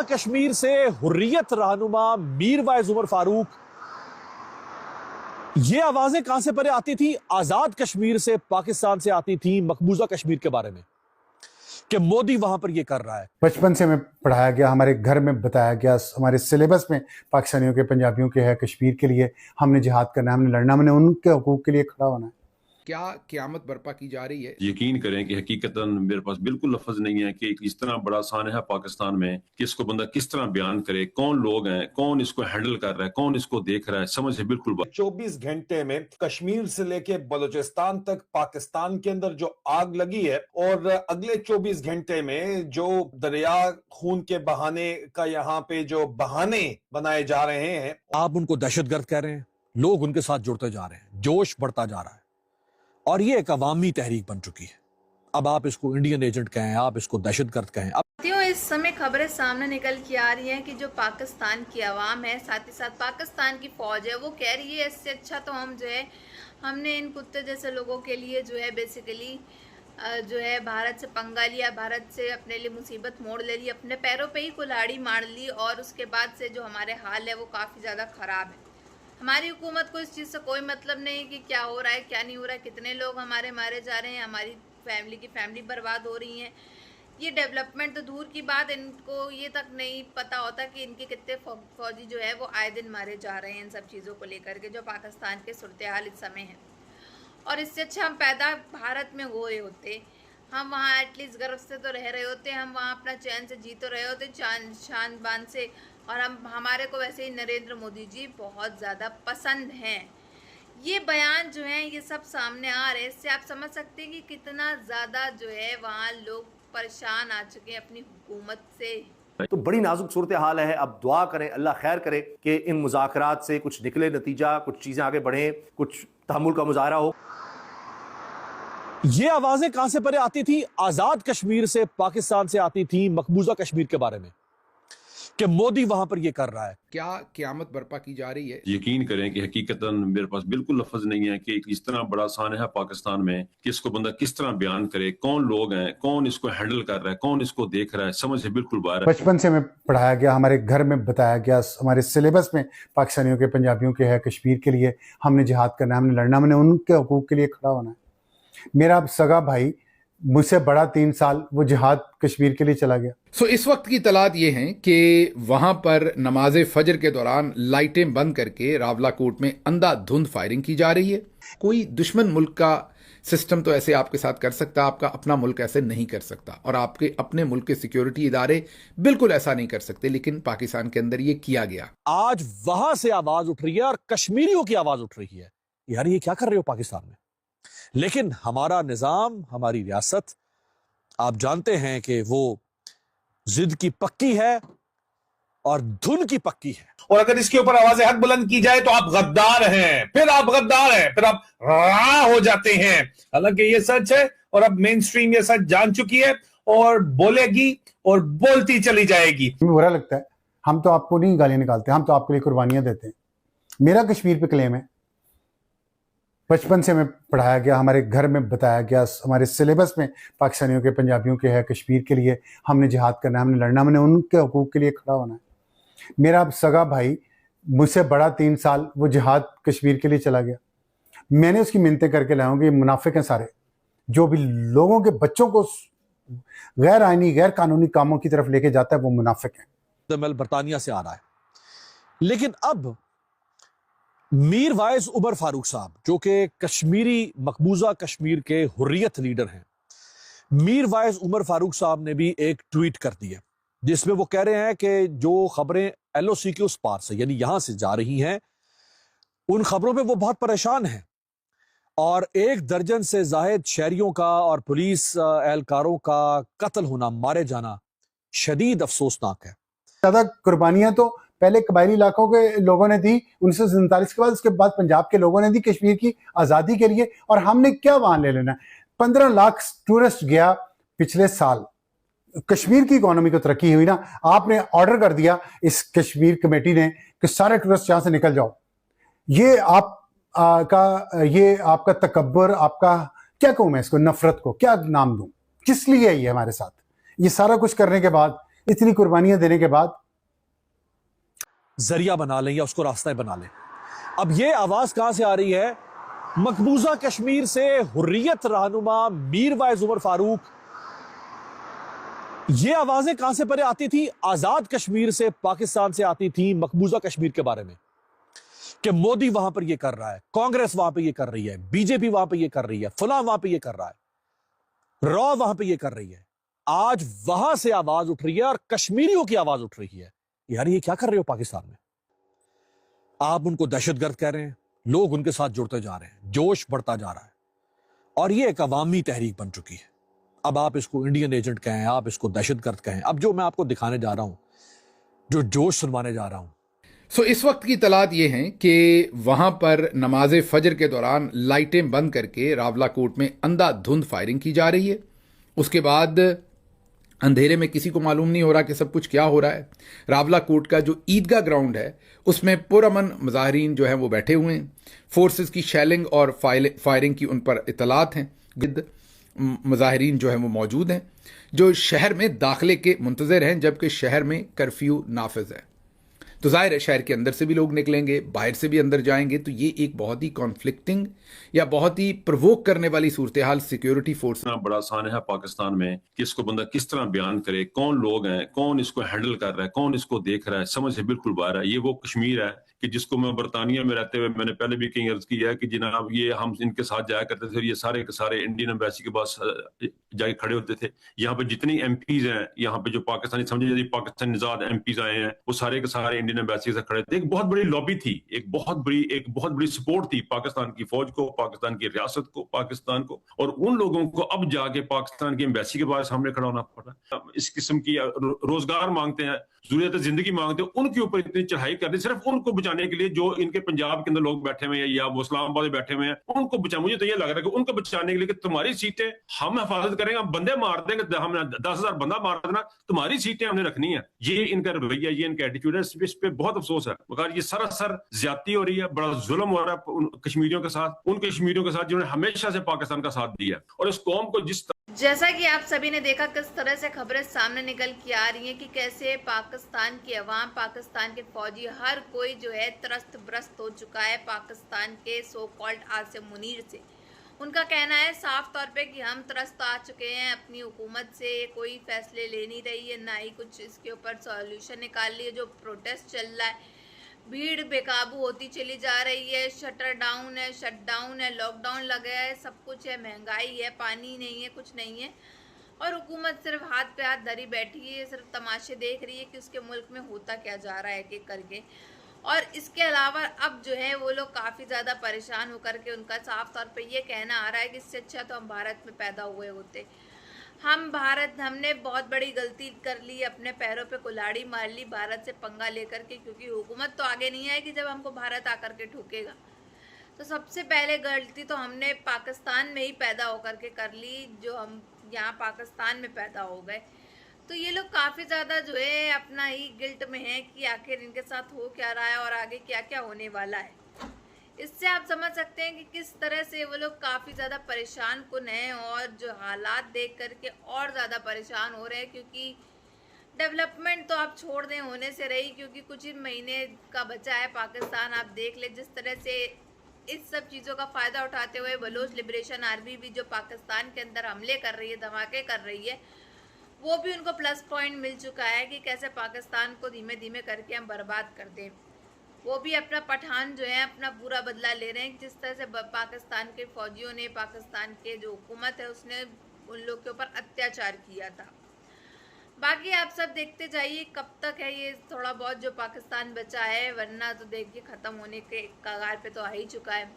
मकबूजा कश्मीर से हुर्रियत रहनुमा मीर वाइज उमर फारूक, ये आवाजें कहां से परे आती थी? आजाद कश्मीर से, पाकिस्तान से आती थी मकबूजा कश्मीर के बारे में कि मोदी वहां पर ये कर रहा है। बचपन से हमें पढ़ाया गया, हमारे घर में बताया गया, हमारे सिलेबस में पाकिस्तानियों के, पंजाबियों के है, कश्मीर के लिए हमने जिहाद करना है, हमने लड़ना, हमने उनके हकूक के लिए खड़ा होना है। क्या क़यामत बर्पा की जा रही है? यकीन करें कि हकीकतन मेरे पास बिल्कुल लफ्ज नहीं है कि इस तरह बड़ा सानहा है पाकिस्तान में कि इसको बंदा किस तरह बयान करे, कौन लोग हैं, कौन इसको हैंडल कर रहा है, कौन इसको देख रहा है, समझ है बिल्कुल। 24 घंटे में कश्मीर से लेके बलूचिस्तान तक पाकिस्तान के अंदर जो आग लगी है, और अगले 24 घंटे में जो दरिया खून के बहाने का यहाँ पे जो बहाने बनाए जा रहे हैं, आप उनको दहशतगर्द कह रहे हैं, लोग उनके साथ जुड़ते जा रहे हैं, जोश बढ़ता जा रहा है और ये एक अवामी तहरीक बन चुकी है। अब आप इसको इंडियन एजेंट कहें, आप इसको दहशतगर्द कहें। इस समय खबरें सामने निकल के आ रही हैं कि जो पाकिस्तान की आवाम है, साथ ही साथ पाकिस्तान की फौज है, वो कह रही है इससे अच्छा तो हम जो है हमने इन कुत्ते जैसे लोगों के लिए जो है बेसिकली जो है भारत से पंगा लिया, भारत से अपने लिए मुसीबत मोड़ ले ली, अपने पैरों पे ही कुल्हाड़ी मार ली, और उसके बाद से जो हमारे हाल है वो काफ़ी ज़्यादा ख़राब है। हमारी हुकूमत को इस चीज़ से कोई मतलब नहीं कि क्या हो रहा है क्या नहीं हो रहा है, कितने लोग हमारे मारे जा रहे हैं, हमारी फैमिली बर्बाद हो रही हैं। ये डेवलपमेंट तो दूर की बात, इनको ये तक नहीं पता होता कि इनके कितने फौजी जो है वो आए दिन मारे जा रहे हैं इन सब चीज़ों को लेकर के, जो पाकिस्तान के सूरत हाल इस समय है। और इससे अच्छा हम पैदा भारत में हुए होते, हम वहाँ एटलीस्ट गर्व से तो रह रहे होते, हम वहाँ अपना चैन से जी तो रहे होते, शान बान से। और हमारे को वैसे ही नरेंद्र मोदी जी बहुत ज़्यादा पसंद हैं। ये बयान जो है ये सब सामने आ रहे हैं, इससे आप समझ सकते हैं कि कितना ज़्यादा जो है वहाँ लोग परेशान आ चुके हैं अपनी हुकूमत से। तो बड़ी नाजुक सूरत हाल है। अब दुआ करें, अल्लाह खैर करे कि इन मुज़ाकरात से कुछ निकले नतीजा, कुछ चीज़ें आगे बढ़ें, कुछ तहम्मुल का मुजाहरा हो। ये आवाजें कहां से परे आती थी? आजाद कश्मीर से, पाकिस्तान से आती थी मकबूजा कश्मीर के बारे में कि मोदी वहां पर ये कर रहा है। क्या क़यामत बर्पा की जा रही है? यकीन करें कि हकीकतन मेरे पास बिल्कुल लफ्ज नहीं है कि इस तरह बड़ा सानहा है पाकिस्तान में कि इसको बंदा किस तरह बयान करे, कौन लोग हैं, कौन इसको हैंडल कर रहा है, कौन इसको देख रहा है, समझ है बिल्कुल बाहर। बचपन से हमें पढ़ाया गया, हमारे घर में बताया गया, हमारे सिलेबस में पाकिस्तानियों के, पंजाबियों के है, कश्मीर के लिए हमने जिहाद करना है, हमने लड़ना, हमने उनके हकूक के लिए खड़ा होना है। मेरा सगा भाई मुझसे बड़ा 3 साल वो जिहाद कश्मीर के लिए चला गया। सो इस वक्त की तलात ये हैं कि वहां पर नमाज फजर के दौरान लाइटें बंद करके रावलाकोट में अंधाधुंध फायरिंग की जा रही है। कोई दुश्मन मुल्क का सिस्टम तो ऐसे आपके साथ कर सकता, आपका अपना मुल्क ऐसे नहीं कर सकता, और आपके अपने मुल्क के सिक्योरिटी इदारे बिल्कुल ऐसा नहीं कर सकते, लेकिन पाकिस्तान के अंदर ये किया गया। आज वहां से आवाज उठ रही है और कश्मीरियों की आवाज उठ रही है, यार ये क्या कर रहे हो पाकिस्तान में। लेकिन हमारा निजाम, हमारी रियासत, आप जानते हैं कि वो जिद की पक्की है और धुन की पक्की है। और अगर इसके ऊपर आवाज़ हक बुलंद की जाए तो आप गद्दार हैं, फिर आप गद्दार हैं, फिर आप राह हो जाते हैं। हालांकि ये सच है और अब मेन स्ट्रीम ये सच जान चुकी है और बोलेगी और बोलती चली जाएगी। बुरा लगता है, हम तो आपको नहीं गालियां निकालते, हम तो आपके लिए कुर्बानियां देते हैं। मेरा कश्मीर पे क्लेम है, बचपन से हमें पढ़ाया गया, हमारे घर में बताया गया, हमारे सिलेबस में पाकिस्तानियों के, पंजाबियों के है, कश्मीर के लिए हमने जिहाद करना है, हमने लड़ना, हमने उनके हकूक के लिए खड़ा होना है। मेरा सगा भाई मुझसे बड़ा 3 साल वो जिहाद कश्मीर के लिए चला गया। मैंने उसकी मिन्नतें करके लाया हूँ कि मुनाफिक हैं सारे, जो भी लोगों के बच्चों को गैर आईनी, गैर कानूनी कामों की तरफ लेके जाता है वो मुनाफिक है। बरतानिया से आ रहा है, लेकिन अब मीर वाइज उमर फारूक साहब, जो कि कश्मीरी मकबूजा कश्मीर के हुर्रियत लीडर हैं, मीर वाइज उमर फारूक साहब ने भी एक ट्वीट कर दिया जिसमें वो कह रहे हैं कि जो खबरें LOC के उस पार से, यानी यहां से जा रही हैं, उन खबरों पे वो बहुत परेशान हैं और 1 दर्जन से जायद शहरियों का और पुलिस एहलकारों का कत्ल होना, मारे जाना शदीद अफसोसनाक है। ज्यादा कुर्बानियां तो पहले कबायली इलाकों के लोगों ने दी 1947 के बाद, उसके बाद पंजाब के लोगों ने दी कश्मीर की आज़ादी के लिए, और हमने क्या वहां ले लेना। 15 लाख टूरिस्ट गया पिछले साल, कश्मीर की इकोनॉमी को तरक्की हुई ना। आपने ऑर्डर कर दिया इस कश्मीर कमेटी ने कि सारे टूरिस्ट यहां से निकल जाओ। ये आपका तकब्बर, आपका क्या कहूं मैं इसको, नफरत को क्या नाम दूं, किस लिए ये हमारे साथ ये सारा कुछ करने के बाद इतनी कुर्बानियां देने के बाद जरिया बना लें या उसको रास्ता बना लें। अब ये आवाज कहां से आ रही है? मकबूजा कश्मीर से हुर्रियत रहनुमा मीर वाइज उमर फारूक, ये आवाजें कहां से पहले आती थी? आजाद कश्मीर से, पाकिस्तान से आती थी मकबूजा कश्मीर के बारे में कि मोदी वहां पर ये कर रहा है, कांग्रेस वहां पर ये कर रही है, बीजेपी वहां पर ये कर रही है, फलां वहां पर ये कर रहा है, रॉ वहां पर ये कर रही है। आज वहां से आवाज उठ रही है और कश्मीरियों की आवाज उठ रही है, यार ये क्या कर रहे हो पाकिस्तान में? आप उनको दहशतगर्द कह रहे हैं, लोग उनके साथ जुड़ते जा रहे हैं, जोश बढ़ता जा रहा है और ये एक अवामी तहरीक बन चुकी है। अब आप इसको इंडियन एजेंट कहें, आप इसको दहशतगर्द कहें, अब जो मैं आपको दिखाने जा रहा हूं, जो जोश सुनवाने जा रहा हूं। सो इस वक्त की तलात ये हैं कि वहां पर नमाज फजर के दौरान लाइटें बंद करके रावलाकोट में अंधाधुंध फायरिंग की जा रही है। उसके बाद अंधेरे में किसी को मालूम नहीं हो रहा कि सब कुछ क्या हो रहा है। रावलाकोट का जो ईदगाह ग्राउंड है उसमें पुरअमन मुजाहिरीन जो हैं वो बैठे हुए हैं। फोर्सेस की शेलिंग और फायरिंग की उन पर इतलात हैं। गिद्द मुजाहिरीन जो हैं वो मौजूद हैं जो शहर में दाखिले के मुंतज़िर हैं, जबकि शहर में कर्फ्यू नाफिज है। तो जाहिर है शहर के अंदर से भी लोग निकलेंगे, बाहर से भी अंदर जाएंगे, तो ये एक बहुत ही कॉन्फ्लिक्टिंग या बहुत ही प्रवोक करने वाली सूरत हाल सिक्योरिटी फोर्स। बड़ा आसान है पाकिस्तान में कि इसको बंदा किस तरह बयान करे, कौन लोग हैं, कौन इसको हैंडल कर रहा है, कौन इसको देख रहा है, समझ से बिल्कुल बाहर है। ये वो कश्मीर है कि जिसको मैं बरतानिया में रहते हुए मैंने पहले भी कई अर्ज किया है कि जनाब ये हम इनके साथ जाया करते थे, ये सारे के सारे इंडियन एम्बेसी के पास जाके खड़े होते थे। यहाँ पे जितनी एमपीज हैं, यहाँ पे जो पाकिस्तानी समझे यदि पाकिस्तानी निजाद एमपीज आए हैं, वो सारे के सारे इंडियन एम्बेसी से खड़े थे। एक बहुत बड़ी लॉबी थी, एक बहुत बड़ी सपोर्ट थी पाकिस्तान की फौज को, पाकिस्तान की रियासत को, पाकिस्तान को। और उन लोगों को अब जाके पाकिस्तान की एम्बेसी के पास सामने खड़ा होना पड़ा। इस किस्म की रोजगार मांगते हैं, जरूरत जिंदगी मांगते हैं, उनके ऊपर इतनी चढ़ाई करनी सिर्फ उनको बचाने के लिए जो इनके पंजाब के अंदर लोग बैठे हुए हैं या वो इस्लामाबाद में बैठे हुए हैं, उनको बचा। मुझे तो ये लग रहा है कि उनको बचाने के लिए कि तुम्हारी सीटें हम हिफाजत करेंगे, हम बंदे मार देंगे, हमने 10,000 बंदा मार देना, तुम्हारी सीटें हमने रखनी है। ये इनका रवैया, ये इनका एटीट्यूड है। इस पे बहुत अफसोस है मगर ये सरासर ज्यादती हो रही है, बड़ा जुल्म हो रहा है कश्मीरियों के साथ, उन कश्मीरियों के साथ जिन्होंने हमेशा से पाकिस्तान का साथ दिया और इस कौम को जिस जैसा कि आप सभी ने देखा किस तरह से खबरें सामने निकल के आ रही हैं कि कैसे पाकिस्तान की अवाम, पाकिस्तान के फौजी, हर कोई जो है त्रस्त ब्रस्त हो चुका है पाकिस्तान के सो कॉल्ड आसिम मुनीर से। उनका कहना है साफ तौर पे कि हम त्रस्त आ चुके हैं, अपनी हुकूमत से कोई फैसले ले नहीं रही है, ना ही कुछ इसके ऊपर सॉल्यूशन निकाल रही है। जो प्रोटेस्ट चल रहा है, भीड़ बेकाबू होती चली जा रही है, शटर डाउन है, शटडाउन है, लॉकडाउन लगा है, सब कुछ है, महंगाई है, पानी नहीं है, कुछ नहीं है और हुकूमत सिर्फ हाथ पे हाथ धरी बैठी है, सिर्फ तमाशे देख रही है कि उसके मुल्क में होता क्या जा रहा है एक करके। और इसके अलावा अब जो है वो लोग काफ़ी ज़्यादा परेशान होकर के उनका साफ तौर पे ये कहना आ रहा है कि इससे अच्छा तो हम भारत में पैदा हुए होते। हमने बहुत बड़ी गलती कर ली, अपने पैरों पे कुल्हाड़ी मार ली भारत से पंगा लेकर के, क्योंकि हुकूमत तो आगे नहीं आएगी जब हमको भारत आकर के ठोकेगा। तो सबसे पहले गलती तो हमने पाकिस्तान में ही पैदा होकर के कर ली, जो हम यहाँ पाकिस्तान में पैदा हो गए। तो ये लोग काफ़ी ज़्यादा जो है अपना ही गिल्ट में है कि आखिर इनके साथ हो क्या रहा है और आगे क्या क्या होने वाला है। इससे आप समझ सकते हैं कि किस तरह से वो लोग काफ़ी ज़्यादा परेशान कुन हैं और जो हालात देख करके और ज़्यादा परेशान हो रहे हैं, क्योंकि डेवलपमेंट तो आप छोड़ दें होने से रही, क्योंकि कुछ ही महीने का बचा है पाकिस्तान। आप देख ले जिस तरह से इस सब चीज़ों का फ़ायदा उठाते हुए बलोच लिबरेशन आर्मी भी जो पाकिस्तान के अंदर हमले कर रही है, धमाके कर रही है, वो भी उनको प्लस पॉइंट मिल चुका है कि कैसे पाकिस्तान को धीमे धीमे करके हम बर्बाद कर दें। वो भी अपना पठान जो है अपना पूरा बदला ले रहे हैं, जिस तरह से पाकिस्तान के फौजियों ने, पाकिस्तान के जो हुकूमत है उसने उन लोग के ऊपर अत्याचार किया था। बाकी आप सब देखते जाइए कब तक है ये थोड़ा बहुत जो पाकिस्तान बचा है, वरना तो देखिए ख़त्म होने के कगार पे तो आ ही चुका है।